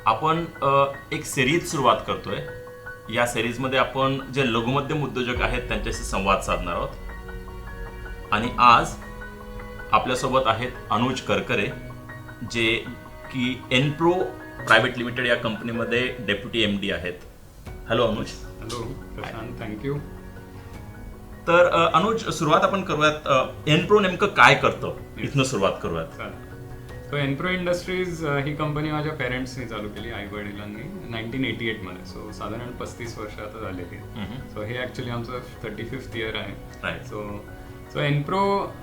आपण एक सिरीज सुरुवात करतोय. या सिरीजमध्ये आपण जे लघुमध्यम उद्योजक आहेत त्यांच्याशी संवाद साधणार आहोत. आणि आज आपल्यासोबत आहेत अनुज करकरे, जे की एनप्रो प्रायव्हेट लिमिटेड या कंपनीमध्ये डेप्युटी MD आहेत. Hello Anuj. Hello Prashant, thank you. तर अनुज, सुरुवात आपण करूयात. एनप्रो नेमकं काय करतं इथनं सुरुवात करूयात. सो एनप्रो इंडस्ट्रीज ही कंपनी माझ्या पेरेंट्सनी चालू केली, आई वडिलांनी 1988 मध्ये. सो साधारण 35 वर्ष आता झालेली. सो हे ॲक्च्युली आमचं 35th इयर आहे. सो एनप्रो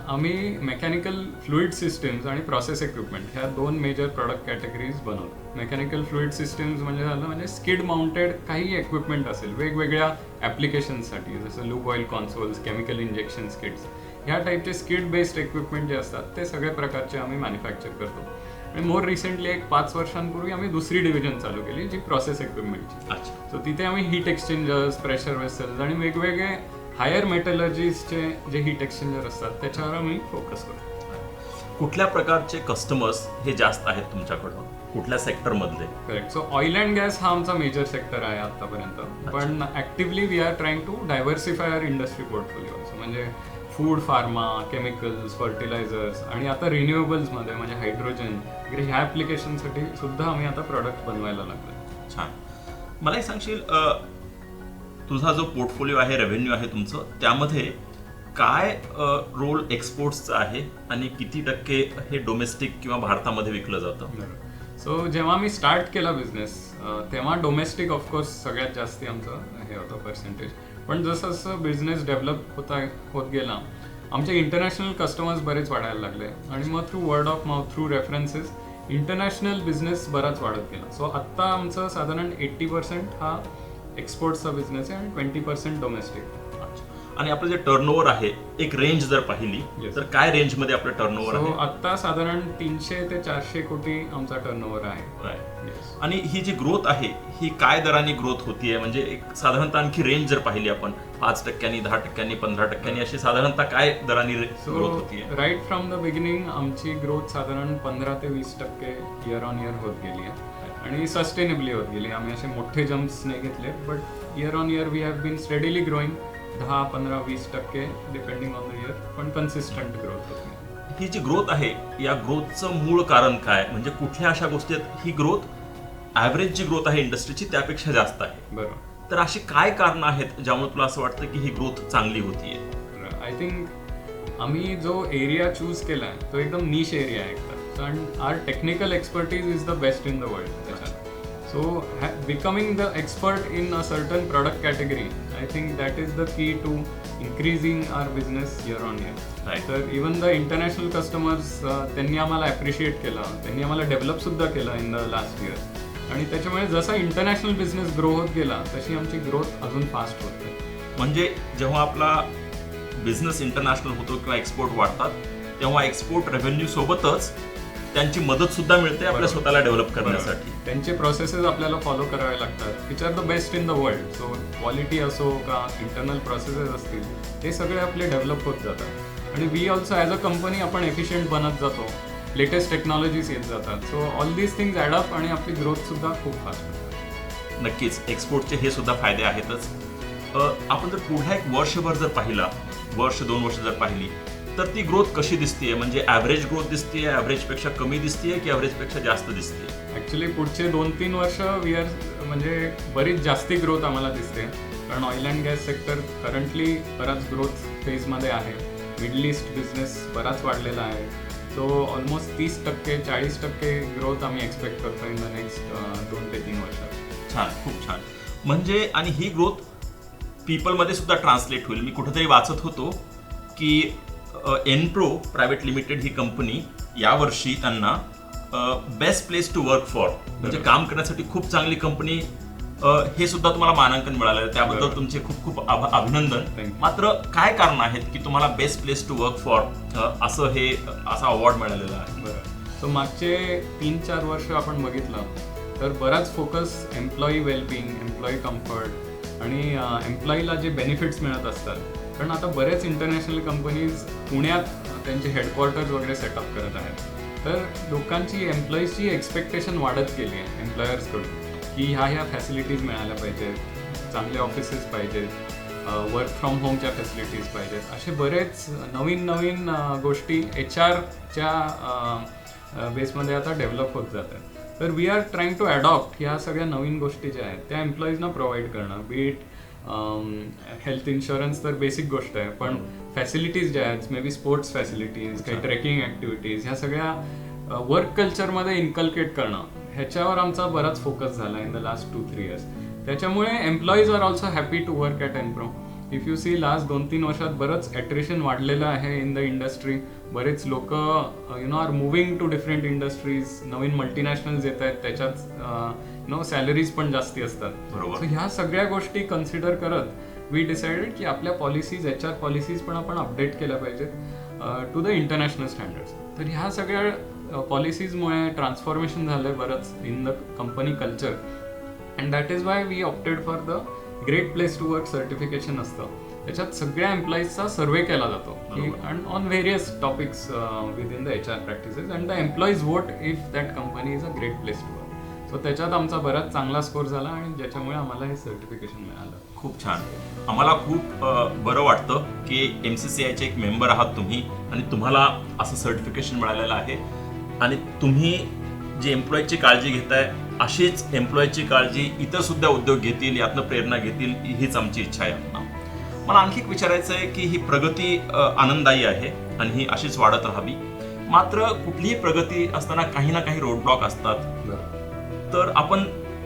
आम्ही मेकॅनिकल फ्लुइड सिस्टम्स आणि प्रोसेस इक्विपमेंट ह्या दोन मेजर प्रॉडक्ट कॅटेगरीज बनवतो. मेकॅनिकल फ्लुइड सिस्टम्स म्हणजे झालं म्हणजे स्किड माउंटेड काही इक्विपमेंट असेल वेगवेगळ्या ॲप्लिकेशन्ससाठी, जसं lube oil consoles, chemical injection skids, ह्या टाईपचे स्किड बेस्ड इक्विपमेंट जे असतात ते सगळ्या प्रकारचे आम्ही मॅन्युफॅक्चर करतो. आणि मोर रिसेंटली एक 5 वर्षांपूर्वी आम्ही दुसरी डिव्हिजन चालू केली, जी प्रोसेस इक्विपमेंटची. सो तिथे आम्ही हीट एक्सचेंजर्स, प्रेशर वेसल्स आणि वेगवेगळे हायर मेटलर्जीजचे जे हीट एक्सचेंजर असतात त्याच्यावर आम्ही फोकस करतो. कुठल्या प्रकारचे कस्टमर्स हे जास्त आहेत तुमच्याकडं, कुठल्या सेक्टरमधले? Correct. So oil and gas हा आमचा मेजर सेक्टर आहे आतापर्यंत, पण actively we are trying to diversify our industry portfolio. म्हणजे फूड, फार्मा, केमिकल्स, फर्टिलायझर्स आणि आता रिन्युएबल्समध्ये म्हणजे हायड्रोजन वगैरे ह्या ॲप्लिकेशनसाठी सुद्धा आम्ही आता प्रॉडक्ट बनवायला लागलो. छान. मला एक सांगशील, तुझा जो पोर्टफोलिओ आहे, रेव्हेन्यू आहे तुमचं, त्यामध्ये काय रोल एक्सपोर्ट्सचा आहे आणि किती टक्के हे डोमेस्टिक किंवा भारतामध्ये विकलं जातं? सो जेव्हा मी स्टार्ट केला बिझनेस तेव्हा डोमेस्टिक ऑफकोर्स सगळ्यात जास्ती आमचं हे होतं पर्सेंटेज. पण जसं जसं बिझनेस डेव्हलप होत गेला, आमचे इंटरनॅशनल कस्टमर्स बरेच वाढायला लागले आणि मग through word of mouth, through references international business बराच वाढत गेला. सो आत्ता आमचं साधारण 80% हा एक्सपोर्टचा बिझनेस आहे आणि 20% डोमेस्टिक. आणि आपलं जे टर्नओव्हर आहे, एक रेंज जर पाहिली तर काय रेंजमध्ये आपलं टर्नओव्हर आहे? आत्ता साधारण 300 ते 400 कोटी आमचा टर्नओव्हर आहे. आणि ही जी ग्रोथ आहे ही काय दराने ग्रोथ होतीये? म्हणजे एक साधारणतः आणखी रेंज जर पाहिली आपण, 5%, 10%, 15% अशी साधारणतः काय दराने ग्रोथ होतीये? राईट फ्रॉम द बिगिनिंग आमची ग्रोथ साधारण 15 ते 20% इयर ऑन इयर होत गेली आहे आणि सस्टेनेबली होत गेली. आम्ही असे मोठे जम्प्स नाही घेतले, but year on year we have been steadily growing 10, 15, 20% depending on the year, पण कन्सिस्टंट ग्रोथ होती. ही जी ग्रोथ आहे, या ग्रोथचं मूळ कारण काय? म्हणजे कुठल्या अशा गोष्टी आहेत ही ग्रोथ ॲव्हरेज जी ग्रोथ आहे इंडस्ट्रीची त्यापेक्षा जास्त आहे? बरोबर. तर अशी काय कारणं आहेत ज्यामुळे तुला असं वाटतं की ही ग्रोथ चांगली होतीये? आय थिंक आम्ही जो एरिया चूज केला आहे तो एकदम निश एरिया आहे एकतर, and our technical expertise is the best in the world त्याच्यात. So becoming the expert in a certain product category, I think that is the key to increasing our business year on year. Right. तर even the international customers त्यांनी आम्हाला appreciate केलं, त्यांनी आम्हाला develop सुद्धा केलं in the last year. आणि त्याच्यामुळे जसा इंटरनॅशनल बिझनेस ग्रो होत गेला तशी आमची ग्रोथ अजून फास्ट होत गेली. म्हणजे जेव्हा आपला बिझनेस इंटरनॅशनल होतो किंवा एक्सपोर्ट वाढतात, तेव्हा एक्सपोर्ट रेव्हेन्यू सोबतच त्यांची मदत सुद्धा मिळते आपल्या स्वतःला डेव्हलप करण्यासाठी. त्यांचे प्रोसेसेस आपल्याला फॉलो करावे लागतात, which are the best in the world. So quality असो का इंटरनल प्रोसेसेस असतील, ते सगळे आपले डेव्हलप होत जातात. आणि we also as a company आपण एफिशियंट बनत जातो, लेटेस्ट टेक्नॉलॉजीज येत जातात. So all these things add up आणि आपली ग्रोथ सुद्धा खूप फास्ट होते. नक्कीच एक्सपोर्टचे हे सुद्धा फायदे आहेतच. आपण जर पुढे एक वर्षभर जर पाहिला, 2 वर्ष जर पाहिली, तर ती ग्रोथ कशी दिसतेय? म्हणजे ॲव्हरेज ग्रोथ दिसतेय, ॲव्हरेजपेक्षा कमी दिसतेय की ॲव्हरेजपेक्षा जास्त दिसतेय? ॲक्च्युली पुढचे 2-3 वर्ष वी आर म्हणजे बरीच जास्ती ग्रोथ आम्हाला दिसते, कारण oil and gas sector currently बराच ग्रोथ फेजमध्ये आहे. मिडल ईस्ट बिझनेस बराच वाढलेला आहे. सो ऑलमोस्ट 30%, 40% ग्रोथ आम्ही एक्सपेक्ट करतो इन द नेक्स्ट 2 ते 3 वर्षात. छान, खूप छान. म्हणजे आणि ही ग्रोथ पीपलमध्ये सुद्धा ट्रान्सलेट होईल. मी कुठेतरी वाचत होतो की एनप्रो प्रायव्हेट लिमिटेड ही कंपनी यावर्षी त्यांना best place to work for, म्हणजे काम करण्यासाठी खूप चांगली कंपनी, हे सुद्धा तुम्हाला मानांकन मिळालं आहे. त्याबद्दल तुमचे खूप खूप अभिनंदन. मात्र काय कारण आहेत की तुम्हाला best place to work for असा अवॉर्ड मिळालेला आहे? बरं. सो मागचे 3-4 वर्ष आपण बघितलं तर बराच focus employee wellbeing, employee comfort आणि एम्प्लॉईला जे बेनिफिट्स मिळत असतात. कारण आता बरेच इंटरनॅशनल कंपनीज पुण्यात त्यांचे हेडक्वार्टर्स वगैरे सेटअप करत आहेत. तर लोकांची एम्प्लॉईजची एक्सपेक्टेशन वाढत गेली आहे एम्प्लॉयर्सकडून की ह्या फॅसिलिटीज मिळायला पाहिजेत, चांगले ऑफिसेस पाहिजेत, वर्क फ्रॉम होमच्या फॅसिलिटीज पाहिजेत, असे बरेच नवीन गोष्टी HR च्या बेसमध्ये आता डेव्हलप होत जात आहेत. तर we are trying to adopt ह्या सगळ्या नवीन गोष्टी ज्या आहेत त्या एम्प्लॉईजना प्रोव्हाइड करणं. बीट हेल्थ इन्शुरन्स तर बेसिक गोष्ट आहे, पण फॅसिलिटीज ज्या आहेत, मे बी स्पोर्ट्स फॅसिलिटीज, काही ट्रेकिंग ॲक्टिव्हिटीज, ह्या सगळ्या वर्क कल्चरमध्ये इन्कल्केट करणं, ह्याच्यावर आमचा बराच फोकस झाला इन द लास्ट 2-3 years. त्याच्यामुळे employees are also happy to work at Enpro. If you see last 2-3 वर्षात बरंच ॲट्रिशन वाढलेलं आहे इन द इंडस्ट्री. बरेच लोक are moving to different industries, नवीन मल्टीनॅशनल्स येत आहेत, त्याच्यात सॅलरीज पण जास्ती असतात. सो ह्या सगळ्या गोष्टी कन्सिडर करत वी डिसाइडेड की आपल्या पॉलिसीज, HR पॉलिसीज पण आपण अपडेट केल्या पाहिजेत टू द इंटरनॅशनल स्टँडर्ड्स. तर ह्या सगळ्या पॉलिसीजमुळे ट्रान्सफॉर्मेशन झालंय बरंच in the company culture, and that is why we opted for the great place to work certification असतं. त्याच्यात सगळ्या एम्प्लॉईजचा सर्वे केला जातो and on various topics with in the HR practices, and the employees vote if that company is a great place to work. So त्याच्यात आमचा बराच चांगला स्कोर झाला आणि ज्याच्यामुळे आम्हाला हे सर्टिफिकेशन मिळालं. खूप छान. आम्हाला खूप बरं वाटतं की MCCIचे एक मेंबर आहात तुम्ही आणि तुम्हाला असं सर्टिफिकेशन मिळालेलं आहे आणि तुम्ही जे एम्प्लॉईची काळजी घेताय अशीच एम्प्लॉईची काळजी इतर सुद्धा उद्योग घेतील, यातनं प्रेरणा घेतील, हीच आमची इच्छा आहे. मला आणखी एक विचारायचं आहे की ही प्रगती आनंददायी आहे आणि ही अशीच वाढत राहावी. मात्र कुठलीही प्रगती असताना काही ना काही रोडब्लॉक असतात. तर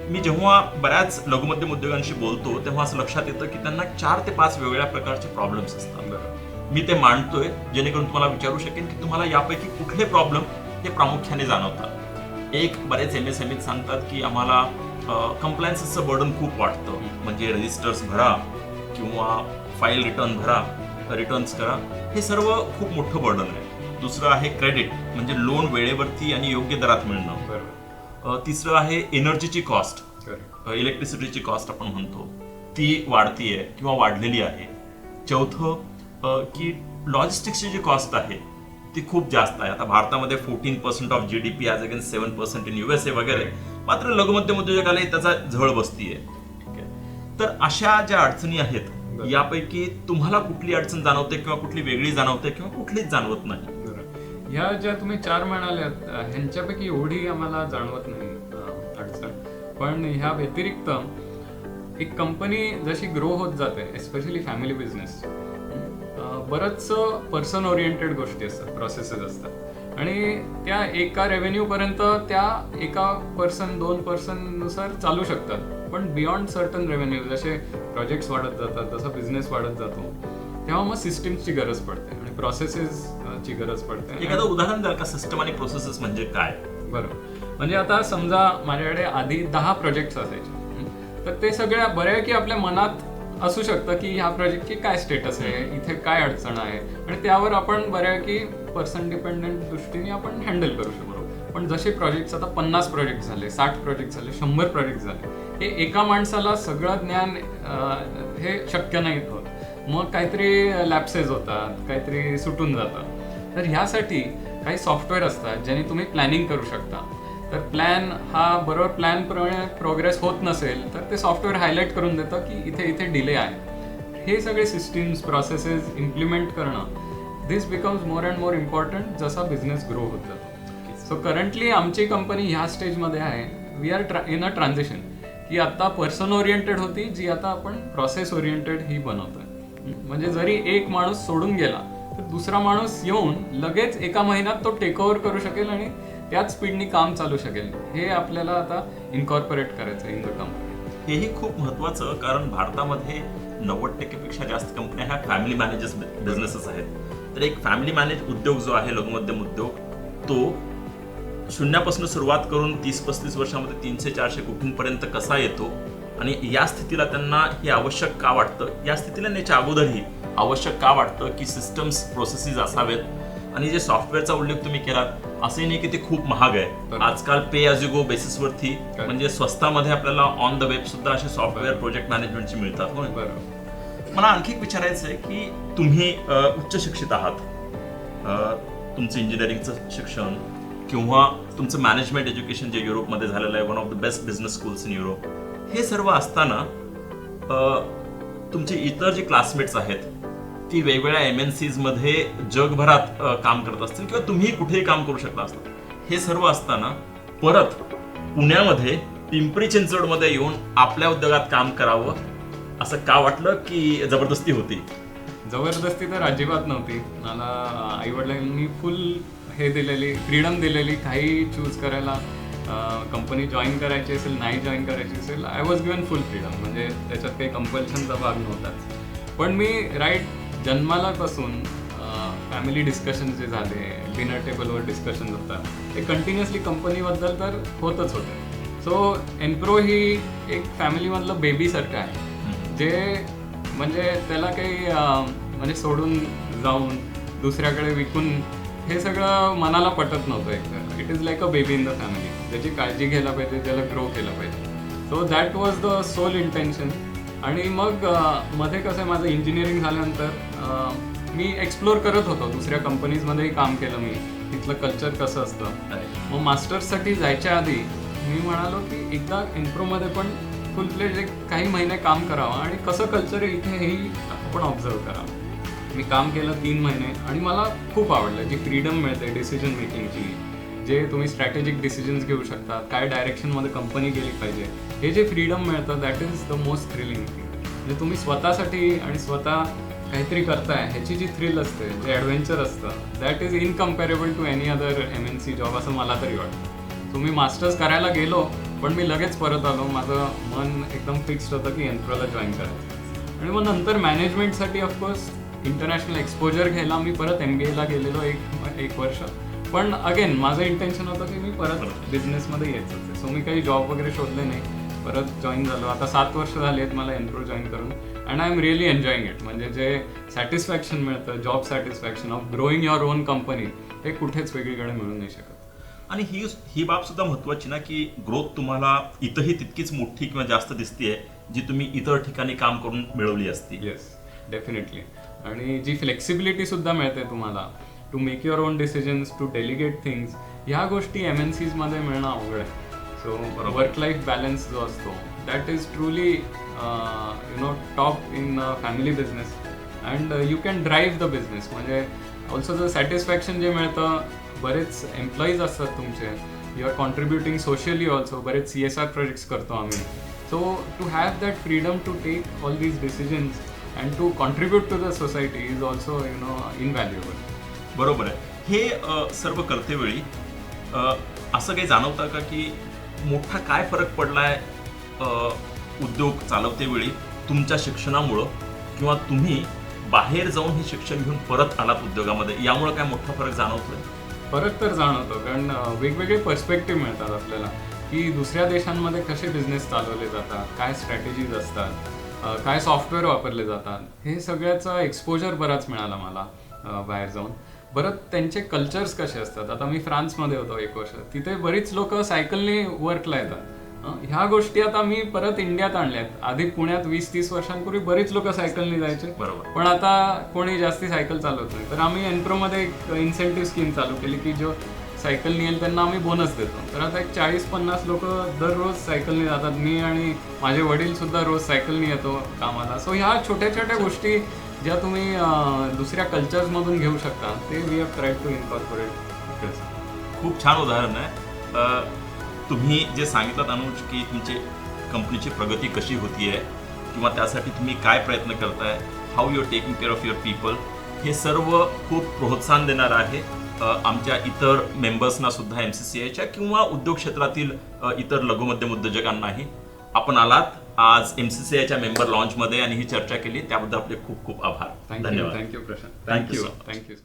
मी जेव्हा बऱ्याच लघुमध्यम उद्योगांशी बोलतो तेव्हा असं लक्षात येतं की त्यांना 4 ते 5 वेगळ्या प्रकारचे प्रॉब्लेम्स असतात. मी ते मांडतोय जेणेकरून तुम्हाला विचारू शकेन की तुम्हाला यापैकी कुठले प्रॉब्लेम हे प्रामुख्याने जाणवतात. एक, बरेच MSME सांगतात की आम्हाला कंप्लायन्सचं बर्डन खूप वाटतं, म्हणजे रजिस्टर्स भरा किंवा फाईल रिटर्न भरा, रिटर्न्स करा, हे सर्व खूप मोठं बर्डन आहे. दुसरं आहे क्रेडिट, म्हणजे लोन वेळेवरती आणि योग्य दरात मिळणं. तिसरं आहे एनर्जीची कॉस्ट, इलेक्ट्रिसिटीची कॉस्ट आपण म्हणतो, ती वाढतीये किंवा वाढलेली आहे. चौथं की लॉजिस्टिक्सची जी कॉस्ट आहे ती खूप जास्त आहे. आता भारतामध्ये 14% of GDP as against 7% in USA वगैरे, मात्र लघुमध्यम उद्योजकालाही त्याचा झळ बसतीये. तर अशा ज्या अडचणी आहेत यापैकी तुम्हाला कुठली अडचण जाणवते किंवा कुठली वेगळी जाणवते किंवा कुठलीच जाणवत नाही? ह्या ज्या तुम्ही 4 म्हणाल्यात ह्यांच्यापैकी एवढी आम्हाला जाणवत नाही अडचण. पण ह्या व्यतिरिक्त एक कंपनी जशी ग्रो होत जाते, एस्पेशली फॅमिली बिझनेस, बरंच पर्सन ओरिएंटेड गोष्टी असतात, प्रोसेसेस असतात आणि त्या एका रेव्हेन्यू पर्यंत त्या एका पर्सन 2 पर्सननुसार चालू शकतात. पण बियॉन्ड सर्टन रेव्हेन्यू, जसे प्रोजेक्ट्स वाढत जातात, जसा बिझनेस वाढत जातो, तेव्हा मग सिस्टीम्सची गरज पडते आणि प्रोसेसेसची गरज पडते. एखादं उदाहरण द्याल का? सिस्टम आणि प्रोसेसेस म्हणजे काय? बरोबर. म्हणजे आता समजा माझ्याकडे आधी 10 प्रोजेक्ट्स असायचे, तर ते सगळ्या बऱ्यापैकी आपल्या मनात असू शकतं की ह्या प्रोजेक्टची काय स्टेटस आहे, इथे काय अडचण आहे, आणि त्यावर आपण बऱ्यापैकी पर्सन डिपेंडंट दृष्टीने आपण हँडल करू शकतो. पण जसे प्रोजेक्ट्स आता 50 प्रोजेक्ट झाले, 60 प्रोजेक्ट झाले, 100 प्रोजेक्ट झाले, हे एका माणसाला सगळं ज्ञान हे शक्य नाही होत. मग काहीतरी लॅप्सेस होतात, काहीतरी सुटून जातं. तर ह्यासाठी काही सॉफ्टवेअर असतात ज्याने तुम्ही प्लॅनिंग करू शकता. तर प्लॅन हा बरोबर प्लॅनप्रमाणे प्रोग्रेस होत नसेल तर ते सॉफ्टवेअर हायलाईट करून देतं की इथे इथे डिले आहे. हे सगळे सिस्टीम्स, प्रोसेसेस इम्प्लिमेंट करणं, this becomes more and more important जसा बिझनेस ग्रो होत जातो. सो करंटली आमची कंपनी ह्या स्टेजमध्ये आहे. We are in a transition की आता पर्सन ओरिएंटेड होती, जी आता आपण प्रोसेस ओरिएंटेड ही बनवतोय. म्हणजे जरी एक माणूस सोडून गेला तर दुसरा माणूस येऊन लगेच एका महिन्यात तो टेक ओव्हर करू शकेल आणि त्याच स्पीडनी काम चालू शकेल. हे आपल्याला आता इन्कॉर्पोरेट करायचं इन द कंपनी. हेही खूप महत्त्वाचं, कारण भारतामध्ये 90% पेक्षा जास्त कंपन्या ह्या फॅमिली मॅनेजेस बिझनेसेस आहेत. तर एक फॅमिली मॅनेज उद्योग जो आहे, लघुमध्यम उद्योग, तो शून्यापासून सुरुवात करून 30-35 वर्षामध्ये 300-400 कोटींपर्यंत कसा येतो, आणि या स्थितीला त्यांना हे आवश्यक का वाटतं, या स्थितीला नेण्याच्या अगोदरही आवश्यक का वाटतं की सिस्टम्स, प्रोसेसेस असावेत. आणि जे सॉफ्टवेअरचा उल्लेख तुम्ही केलात, असे नाही की ते खूप महाग आहे. आजकाल पे ॲज यू गो बेसिसवरती, म्हणजे स्वस्तामध्ये आपल्याला ऑन द वेब सुद्धा असे सॉफ्टवेअर प्रोजेक्ट मॅनेजमेंटचे मिळतात. मला आणखी एक विचारायचं आहे की तुम्ही उच्च शिक्षित आहात, तुमचं इंजिनिअरिंगचं शिक्षण, किंवा तुमचं मॅनेजमेंट एज्युकेशन जे युरोपमध्ये झालेलं आहे, one of the best business schools in Europe, हे सर्व असताना तुमचे इतर जे क्लासमेट्स आहेत ती वेगवेगळ्या MNCs मध्ये जगभरात काम करत असतील किंवा तुम्ही कुठेही काम करू शकता असता, हे सर्व असताना परत पुण्यामध्ये पिंपरी चिंचवडमध्ये येऊन आपल्या उद्योगात काम करावं असं का वाटलं, की जबरदस्ती होती? जबरदस्ती तर अजिबात नव्हती. मला आईवडिलांनी फुल हे दिलेली, फ्रीडम दिलेली, काही चूज करायला. कंपनी जॉईन करायची असेल, नाही जॉईन करायची असेल, I was given full freedom. म्हणजे त्याच्यात काही कंपल्शनचा भाग नव्हताच. पण मी जन्मालापासून फॅमिली डिस्कशन जे झाले, डिनर टेबलवर डिस्कशन होतात, ते कंटिन्युअसली कंपनीबद्दल तर होतच होते. सो एनप्रो ही एक फॅमिलीमधलं बेबीसारखं आहे, जे म्हणजे त्याला काही म्हणजे सोडून जाऊन दुसऱ्याकडे विकून हे सगळं मनाला पटत नव्हतं. एक it is like a baby in the family, ज्याची काळजी घ्यायला पाहिजे, ज्याला ग्रो केलं पाहिजे. So that was the sole intention. आणि मग मध्ये कसं आहे, माझं इंजिनिअरिंग झाल्यानंतर मी एक्सप्लोर करत होतो, दुसऱ्या कंपनीजमध्येही काम केलं मी, तिथलं कल्चर कसं असतं. मग मास्टर्ससाठी जायच्या आधी मी म्हणालो की एकदा एनप्रोमध्ये पण फुल फ्लेज एक काही महिने काम करावं आणि कसं कल्चर आहे इथे हेही आपण ऑब्झर्व करावं. मी काम केलं 3 महिने आणि मला खूप आवडलं. जी फ्रीडम मिळते डिसिजन मेकिंगची, जे तुम्ही स्ट्रॅटेजिक डिसिजन्स घेऊ शकता, काय डायरेक्शनमध्ये कंपनी गेली पाहिजे, हे जे फ्रीडम मिळतं that is the most thrilling thing. म्हणजे तुम्ही स्वतःसाठी आणि स्वतः काहीतरी करताय ह्याची जी थ्रिल असते, जे ॲडव्हेंचर असतं, that is incomparable to any other MNC job असं मला तरी वाटतं. तुम्ही मास्टर्स करायला गेलो, पण मी लगेच परत आलो. माझं मन एकदम फिक्स्ड होतं की एनप्रोला जॉईन करायचं. आणि मग नंतर मॅनेजमेंटसाठी ऑफकोर्स इंटरनॅशनल एक्सपोजर घ्यायला मी परत MBAला गेलेलो एक वर्ष. पण अगेन माझं इंटेन्शन होतं की मी परत बिझनेसमध्ये यायचं होतं. सो मी काही जॉब वगैरे शोधले नाही, परत जॉईन झालो. आता 7 वर्ष झाली आहेत मला एनप्रो जॉईन करून, and I am really enjoying it. म्हणजे जे सॅटिस्फॅक्शन मिळतं, job satisfaction of growing your on company, हे कुठेच वेगळीकडे मिळू नाही शकत. आणि ही बाब सुद्धा महत्वाची ना, की ग्रोथ तुम्हाला इथंही तितकीच मोठी किंवा जास्त दिसतीये जी तुम्ही इतर ठिकाणी काम करून मिळवली असती. Yes, definitely. आणि जी फ्लेक्सिबिलिटी सुद्धा मिळते तुम्हाला to make your own decisions, to delegate things, ह्या गोष्टी MNCs मध्ये मिळणं अवघड आहे. सो वर्क लाईफ बॅलन्स जो असतो that is truly top in family business, and you can drive the business. म्हणजे ऑल्सो द सॅटिस्फॅक्शन जे मिळतं, बरेच एम्प्लॉईज असतात तुमचे, you are contributing socially also, बरेच CSR प्रोजेक्ट्स करतो आम्ही. So to have that freedom to take all these decisions and to contribute to the society is also invaluable. बरोबर आहे. हे सर्व करतेवेळी असं काही जाणवतं का की मोठा काय फरक पडलाय उद्योग चालवतेवेळी तुमच्या शिक्षणामुळं, किंवा तुम्ही बाहेर जाऊन हे शिक्षण घेऊन परत आलात उद्योगामध्ये, यामुळे काय मोठा फरक जाणवतोय? फरक तर जाणवतो, कारण वेगवेगळे पर्स्पेक्टिव्ह मिळतात आपल्याला की दुसऱ्या देशांमध्ये कसे बिझनेस चालवले जातात, काय स्ट्रॅटेजीज असतात, काय सॉफ्टवेअर वापरले जातात, हे सगळ्याचा एक्सपोजर बराच मिळाला मला बाहेर जाऊन. परत त्यांचे कल्चर्स कसे असतात. आता मी फ्रान्समध्ये होतो 1 वर्ष, तिथे बरीच लोक सायकलने वर्कला येतात. ह्या गोष्टी आता मी परत इंडियात आणल्यात. आधी पुण्यात 20-30 वर्षांपूर्वी बरीच लोक सायकलने जायचे, पण आता कोणी जास्ती सायकल चालवत नाही. तर आम्ही एनप्रोमध्ये एक इन्सेंटिव्ह स्कीम चालू केली की जो सायकल नेल त्यांना आम्ही बोनस देतो. तर आता एक 40-50 लोक दररोज सायकलने जातात. मी आणि माझे वडील सुद्धा रोज सायकलने येतो कामाला. सो ह्या छोट्या छोट्या गोष्टी ज्या तुम्ही दुसऱ्या कल्चर्समधून घेऊ शकता, ते we have tried to incorporate. खूप छान उदाहरण आहे. तुम्ही जे सांगितलं अनुज की तुमची कंपनीची प्रगती कशी होतीये किंवा त्यासाठी तुम्ही काय प्रयत्न करताय, how you are taking care of your people, हे सर्व खूप प्रोत्साहन देणार आहे आमच्या इतर मेंबर्सना सुद्धा, MCCIच्या किंवा उद्योग क्षेत्रातील इतर लघु मध्यम उद्योजकांनाही. आपण आलात आज MCCIच्या मेंबर लॉन्चमध्ये आणि ही चर्चा केली, त्याबद्दल आपले खूप खूप आभार. धन्यवाद. थँक्यू प्रशांत. थँक्यू.